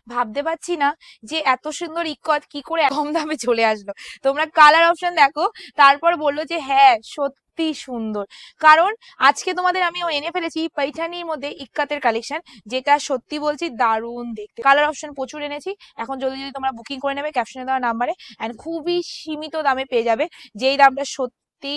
ভাবতে পারছি না যে এত সুন্দর ইক্কত কি করে কম দামে চলে আসলো। তোমরা কালার অপশন দেখো, তারপর বললো যে হ্যাঁ সত্যি সুন্দর। কারণ আজকে তোমাদের আমি এনে ফেলেছি पैठनिर মধ্যে ইক্কাতের কালেকশন, যেটা সত্যি বলছি দারুণ দেখতে। কালার অপশন প্রচুর এনেছি, এখন জলদি জলদি তোমরা বুকিং করে নেবে ক্যাপশনে দেওয়া নাম্বারে, এন্ড খুবই সীমিত দামে পেয়ে যাবে, যেই দামটা সত্যি।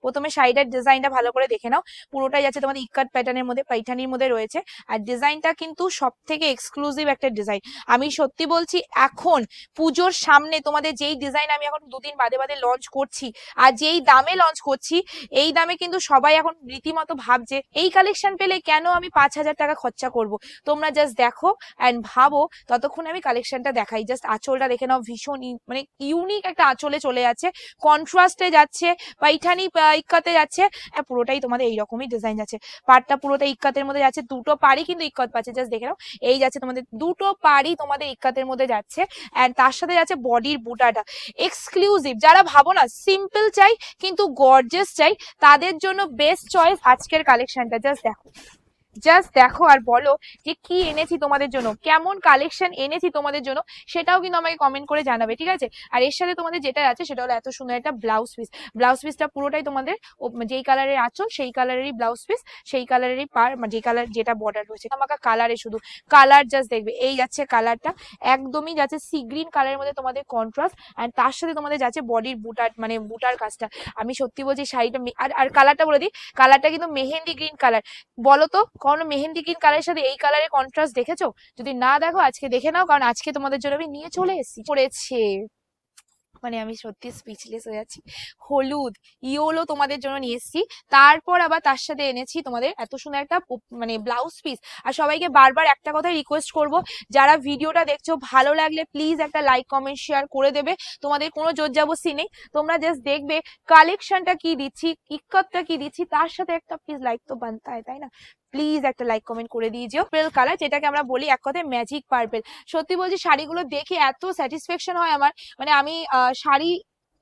প্রথমে শাড়িটার ডিজাইনটা ভালো করে দেখে নাও, পুরোটাই যাচ্ছে তোমাদের ইক্কাত প্যাটার্নের মধ্যে, पैठनिर মধ্যে রয়েছে। আর ডিজাইনটা কিন্তু সব থেকে এক্সক্লুসিভ একটা ডিজাইন। আমি সত্যি বলছি, এখন পুজোর সামনে তোমাদের যেই ডিজাইন আমি এখন দুদিন বাদে বাদে লঞ্চ করছি, আর যেই দামে লঞ্চ করছি, এই দামে কিন্তু সবাই এখন রীতিমতো ভাবছে এই কালেকশন পেলে কেন আমি 5,000 টাকা খরচা করব। তোমরা জাস্ট দেখো অ্যান্ড ভাবো, ততক্ষণ আমি কালেকশনটা দেখাই। জাস্ট আঁচলটা দেখে নাও, ভীষণ মানে ইউনিক একটা আঁচলে চলে যাচ্ছে, কন্ট্রাস্টে যাচ্ছে, पैठनी ইক্কাতে যাচ্ছে, পুরোটাই তোমাদের এইরকমই ডিজাইন যাচ্ছে। পাড়টা পুরোটা ইক্কাতের মধ্যে যাচ্ছে, দুটো পাড়ি কিন্তু ইক্কত পাচ্ছে, জাস্ট দেখে নাও। এই যাচ্ছে তোমাদের দুটো পাড়ি তোমাদের ইক্কাতের মধ্যে যাচ্ছে, এন্ড তার সাথে যাচ্ছে বডির বুটাটা এক্সক্লুসিভ। যারা ভাবো না সিম্পল চাই কিন্তু গর্জিয়াস চাই, তাদের জন্য বেস্ট চয়েস আজকের কালেকশনটা। জাস্ট দেখো আর বলো যে কি এনেছি তোমাদের জন্য, কেমন কালেকশন এনেছি তোমাদের জন্য, সেটাও কিন্তু আমাকে কমেন্ট করে জানাবে, ঠিক আছে। আর এর সাথে তোমাদের যেটা আছে সেটা হলো এত সুন্দর একটা ব্লাউজ পিস। ব্লাউজ পিসটা পুরোটাই তোমাদের যেই কালারের আঁচল সেই কালারেরই ব্লাউজ পিস, সেই কালারেরই পার, যে কালার যেটা বর্ডার রয়েছে আমাকে কালারে, শুধু কালার জাস্ট দেখবে। এই যাচ্ছে কালারটা, একদমই যাচ্ছে সি গ্রিন কালারের মধ্যে তোমাদের কন্ট্রাস্ট, এন্ড তার সাথে তোমাদের যাচ্ছে বডির বুটার, মানে বুটার কাজটা। আমি সত্যি বলছি শাড়িটা আর কালারটা বলে দিই, কালারটা কিন্তু মেহেন্দি গ্রিন কালার। বলো তো কখনো মেহেন্দি গ্রিন কালারের সাথে এই কালারের কন্ট্রাস্ট দেখেছো? যদি না দেখো আজকে দেখে নাও, কারণ আজকে তোমাদের জন্য আমি নিয়ে চলে এসেছি। পড়েছে মানে আমি সত্যি স্পিচলেস হয়ে যাচ্ছি। হলুদ ইয়োলো তোমাদের জন্য নিয়ে এসেছি, তারপর আবার তার সাথে এনেছি তোমাদের এত সুন্দর একটা মানে ব্লাউজ পিস। আর সবাইকে বারবার একটা কথাই রিকোয়েস্ট করব, যারা ভিডিওটা দেখছো ভালো লাগলে প্লিজ একটা লাইক কমেন্ট শেয়ার করে দেবে। তোমাদের কোনো জোরজবরদস্তি নেই, তোমরা জাস্ট দেখবে কালেকশনটা কি দিচ্ছি, ইক্কতটা কি দিচ্ছি, তার সাথে একটা প্লিজ লাইক তো বানতা হয়, তাই না? প্লিজ একটা লাইক কমেন্ট করে দিয়েছো। পার্পল কালার, যেটাকে আমরা বলি এক কথায় ম্যাজিক পার্পল। সত্যি বলছি শাড়িগুলো দেখে এত স্যাটিসফ্যাকশন হয় আমার, মানে আমি শাড়ি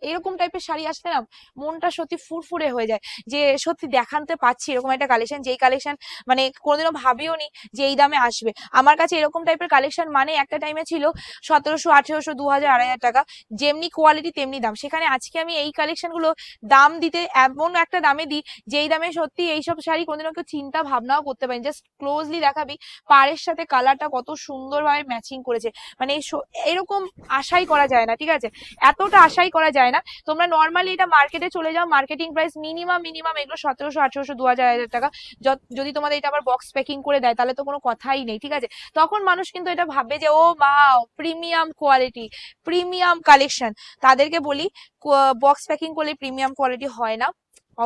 এরকম টাইপের শাড়ি আসলে না মনটা সত্যি ফুরফুরে হয়ে যায়, যে সত্যি দেখাতে পাচ্ছি এরকম একটা কালেকশন, যেই কালেকশন মানে কোনোদিনও ভাবিও নি যে এই দামে আসবে। আমার কাছে এরকম টাইপের কালেকশন মানে একটা টাইমে ছিল 1700, 1800, 2000, 2500 টাকা, যেমনি কোয়ালিটি তেমনি দাম। সেখানে আজকে আমি এই কালেকশন গুলো দাম দিতে এমন একটা দামে দিই, যেই দামে সত্যি এইসব শাড়ি কোনোদিনও কেউ চিন্তা ভাবনাও করতে পারেনি। জাস্ট ক্লোজলি দেখাবি পাড়ের সাথে কালারটা কত সুন্দরভাবে ম্যাচিং করেছে, মানে এরকম আশাই করা যায় না, ঠিক আছে, এতটা আশাই করা যায় না। তোমরা নর্মালি এটা মার্কেটে চলে যাও, মার্কেটিং প্রাইস মিনিমাম এগুলো 1700, 1800, 2000, 1000 টাকা। যদি তোমাদের এটা আবার বক্স প্যাকিং করে দেয় তাহলে তো কোনো কথাই নেই, ঠিক আছে। তখন মানুষ কিন্তু এটা ভাববে যে oh wow premium quality, premium collection. তাদেরকে বলি বক্স প্যাকিং করলে প্রিমিয়াম কোয়ালিটি হয় না,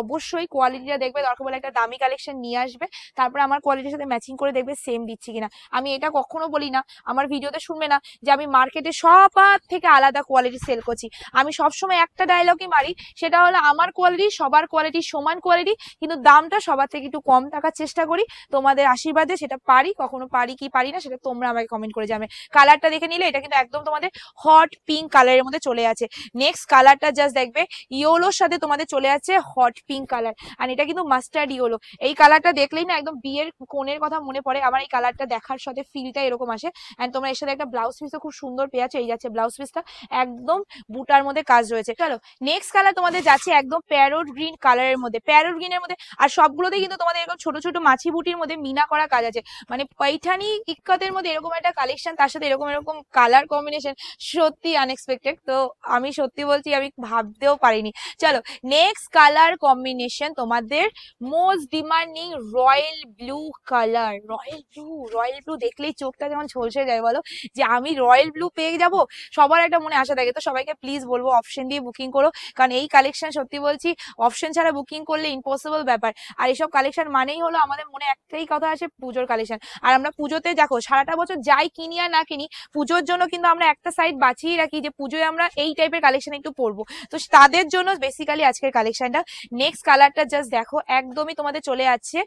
অবশ্যই কোয়ালিটিটা দেখবে, দরকার বলে একটা দামি কালেকশন নিয়ে আসবে, তারপরে আমার কোয়ালিটির সাথে ম্যাচিং করে দেখবে সেম দিচ্ছি কিনা। আমি এটা কখনো বলি না, আমার ভিডিওতে শুনবে না যে আমি মার্কেটে সবার থেকে আলাদা কোয়ালিটি সেল করছি। আমি সবসময় একটা ডায়লগই মারি, সেটা হলো আমার কোয়ালিটি সবার কোয়ালিটি সমান কোয়ালিটি, কিন্তু দামটা সবার থেকে একটু কম থাকার চেষ্টা করি। তোমাদের আশীর্বাদে সেটা পারি, কখনো পারি কি পারি না সেটা তোমরা আমাকে কমেন্ট করে যাবে। কালারটা দেখে নিলে এটা কিন্তু একদম তোমাদের হট পিঙ্ক কালারের মধ্যে চলে আছে। নেক্সট কালারটা জাস্ট দেখবে, ইয়োলোর সাথে তোমাদের চলে আছে হট পিঙ্ক কালার, আর এটা কিন্তু মাস্টার্ড ইয়েলো। এই কালারটা দেখলেই না একদম বিয়ের কোণের কথা মনে পড়ে আমার, এই কালারটা দেখার সাথে ফিলটা এরকম আসে। এন্ড তোমরা এর সাথে একটা ব্লাউজ পিসও খুব সুন্দর পেয়ে যাচ্ছ, এই যাচ্ছে ব্লাউজ পিসটা, একদম বুটার মধ্যে কাজ রয়েছে। চলো নেক্সট কালার তোমাদের যাচ্ছে একদম প্যারোট গ্রিন কালারের মধ্যে, প্যারোট গ্রিনের মধ্যে, আর সবগুলোতে কিন্তু তোমাদের এরকম ছোট ছোট মাছি বুটির মধ্যে মিনা করা কাজ আছে, মানে पैठनी ইক্কতের মধ্যে এরকম একটা কালেকশন, তার সাথে এরকম কালার কম্বিনেশন সত্যি আনএক্সপেক্টেড। তো আমি সত্যি বলছি আমি ভাবতেও পারিনি। চলো নেক্সট কালার কম্বিনেশন তোমাদের most demanding royal blue colour. Royal blue দেখলেই চোখটা যেমন ঝলসে যায়, বলো যে আমি রয়্যাল ব্লু পেয়ে যাব, সবার একটা মনে আশা থাকে। তো সবাইকে প্লিজ বলবো অপশন দিয়ে বুকিং করো, কারণ এই কালেকশন সত্যি বলছি অপশন ছাড়া বুকিং করলে ইম্পসিবল ব্যাপার। আর এইসব কালেকশন মানেই হলো আমাদের মনে একটাই কথা আছে, পুজোর কালেকশন। আর আমরা পুজোতে দেখো সারাটা বছর যাই কিনি আর না কিনি, পুজোর জন্য কিন্তু আমরা একটা সাইড বাঁচিয়ে রাখি যে পুজোয় আমরা এই টাইপের কালেকশন একটু পরবো। তো তাদের জন্য বেসিক্যালি আজকের কালেকশনটা। নেক্সট কালারটা জাস্ট দেখো, একদমই তোমাদের চলে যাচ্ছে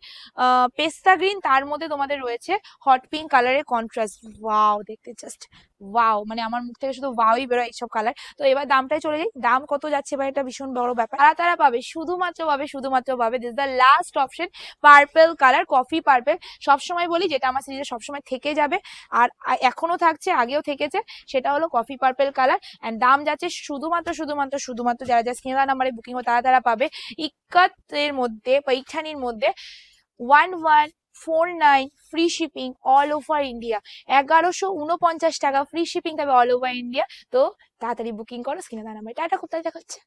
পেস্তা গ্রিন, তার মধ্যে তোমাদের রয়েছে হট পিঙ্ক কালারের কন্ট্রাস্ট। ওয়াও, দেখতে জাস্ট ওয়াও, মানে আমার মুখ থেকে শুধু ওয়াওই বেরোয় এইসব কালার। তো এবার দামটাই চলে যাই, দাম কত যাচ্ছে এবার এটা ভীষণ বড় ব্যাপার। তারা পাবে, শুধুমাত্র পাবে this the last option, purple colour, coffee purple. সবসময় বলি, যেটা আমার সিরিজে সবসময় থেকে যাবে আর এখনো থাকছে, আগেও থেকেছে, সেটা হলো কফি পার্পল কালার। এন্ড দাম যাচ্ছে শুধুমাত্র যারা যা স্ক্রিন নাম্বারে বুকিং হবে তারা পাবে ইক্কাতের মধ্যে, পৈঠানির মধ্যে 1149 free shipping all over India. 1149 টাকা ফ্রি শিপিং, তবে অল ওভার ইন্ডিয়া। তো তাড়াতাড়ি বুকিং করো, স্ক্রিনে নাম্বার। টাটা, কোথায় দেখাচ্ছে।